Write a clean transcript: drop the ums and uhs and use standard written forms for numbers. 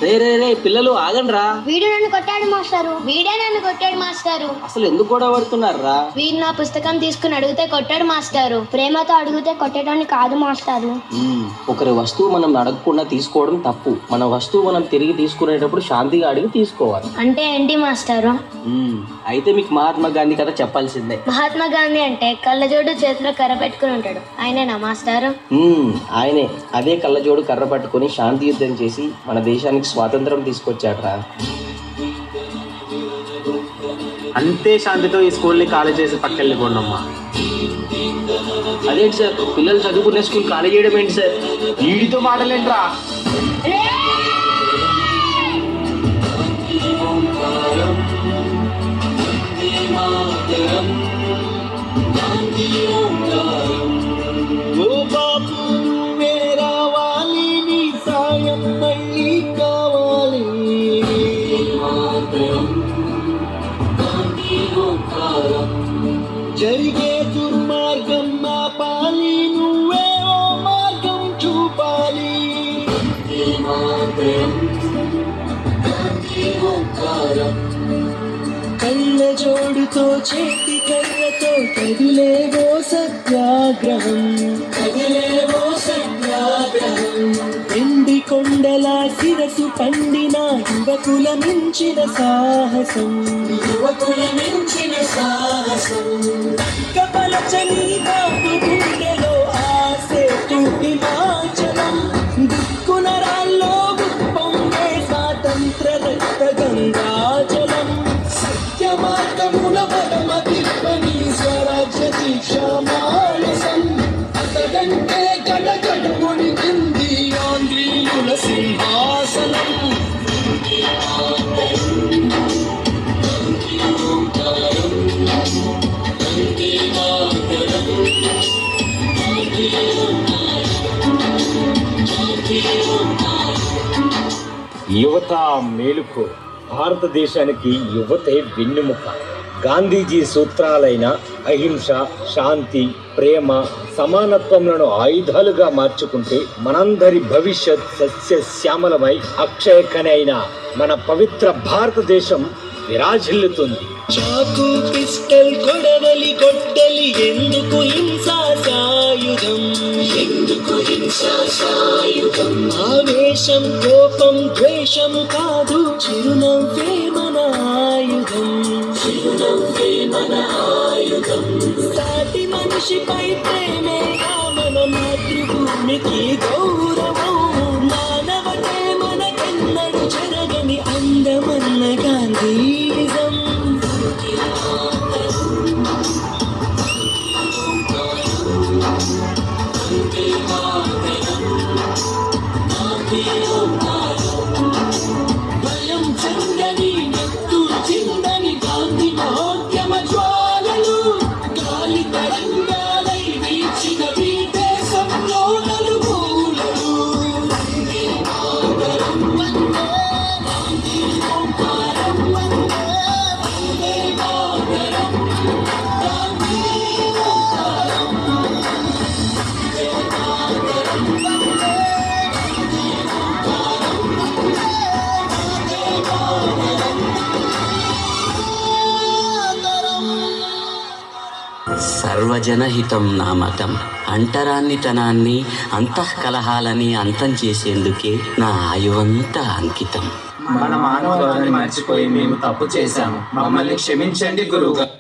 రే రే రే పిల్లలు ఆగండ్రా. వీడు నన్ను కొట్టాడు మాస్టారు. వీడే నన్ను కొట్టాడు మాస్టారు. అసలు ఎందుకు గొడవ పడుతున్నారా? వీడు నా పుస్తకం తీసుకుని అడిగితే కొట్టాడు మాస్టారు. ప్రేమతో అడిగితే కొట్టేటాన్ని కాదు మాస్టారు. ఒకరి వస్తువు మనం అడగకుండా తీసుకోవడం తప్పు. మన వస్తువు మనం తిరిగి తీసుకునేటప్పుడు శాంతిగా అడిగి తీసుకోవాలి. అంటే ఏంటి మాస్టారు? అయితే మీకు మహాత్మా గాంధీ కథ చెప్పాల్సిందే. మహాత్మా గాంధీ అంటే కళ్ళజోడు చేతిలో కర్ర పెట్టుకుని ఉంటాడు, ఆయనేనా మాస్టారు? ఆయనే. అదే కళ్ళజోడు కర్ర పట్టుకుని శాంతి యుద్ధం చేసి మన దేశానికి స్వాతంత్రం తీసుకొచ్చాడ్రా. అంతే శాంతితో ఈ స్కూల్ని ఖాళీ చేసి పక్కెళ్ళిపోండమ్మా. అదేంటి సార్, పిల్లలు చదువుకునే స్కూల్ ఖాళీ చేయడం ఏంటి సార్? వీడితో మాటలేంట్రా? ఓ బాబు నువ్వే రావాలి, నీ సాయం మళ్ళీ కావాలి. జరిగే దుర్మార్గం ఆపాలి, నువ్వే ఓ మార్గం చూపాలి. కళ్ళ జోడుతో చేతి కర్రతో కదిలేవో సత్యాగ్రహం, కదిలేవో సత్యాగ్రహం. ఎండి కొండల శిరసు పండిన యువకుల మించిన సాహసం, యువకుల మించిన సాహసం. కపలచని బాబు గుండెలో ఆసే హిమాచలం, దిక్కున రాల్లో ఉప్పొంగే స్వాతంత్ర రక్త గంగాజలం. సత్యమార్గముల బలమ తిప్పని స్వరాజ్య దీక్షా మానసం. అతడంటే గడగడముని కింది ఆంధ్రీయుల సింహాసనం. యువత మేలుకో, భారతదేశానికి యువతే వెన్నెముక. గాంధీజీ సూత్రాలైన అహింస, శాంతి, ప్రేమ, సమానత్వంలను ఆయుధాలుగా మార్చుకుంటే మనందరి భవిష్యత్ సస్యశ్యామలమై అక్షయకనైన మన పవిత్ర భారతదేశం విరాజిల్లుతుంది. చాకు పిస్టల్ కొడవలి గొడ్డలి ఎందుకు హింసా సాయుధం, ఎందుకు హింసా సాయుధం. ఆవేశం కోపం ద్వేషం కాదు, చిరునవ్వే మన ఆయుధం, చిరునవ్వే మన ఆయుధం. సాటి మనిషిపై ప్రేమే మన మాతృభూమికి గౌరవం. మానవతే మనకెన్నడు జరగని అందమన్న గాంధీజం. భయం చెందని నెత్తు చిందని గాంధీ మహోద్యమ జ్వాలలు, గాలి తరంగాలై వీచిన దేశంలో నలుమూలలు. వందే మాతరం, వందే గాంధీ ఓంకారం, వందే వందే మాతరం, గాంధీ ఓంకారం, వందే మాతరం, వందే గాంధీ ఓంకారం, వందే సర్వజనహితం నా మతం. అంటరాన్నితనాన్ని, అంతఃకలహాలని అంతం చేసేందుకే నా ఆయువంతా అంకితం. మన మానవత్వాన్ని మర్చిపోయి మేము తప్పు చేశాము, మమ్మల్ని క్షమించండి గురువుగారు.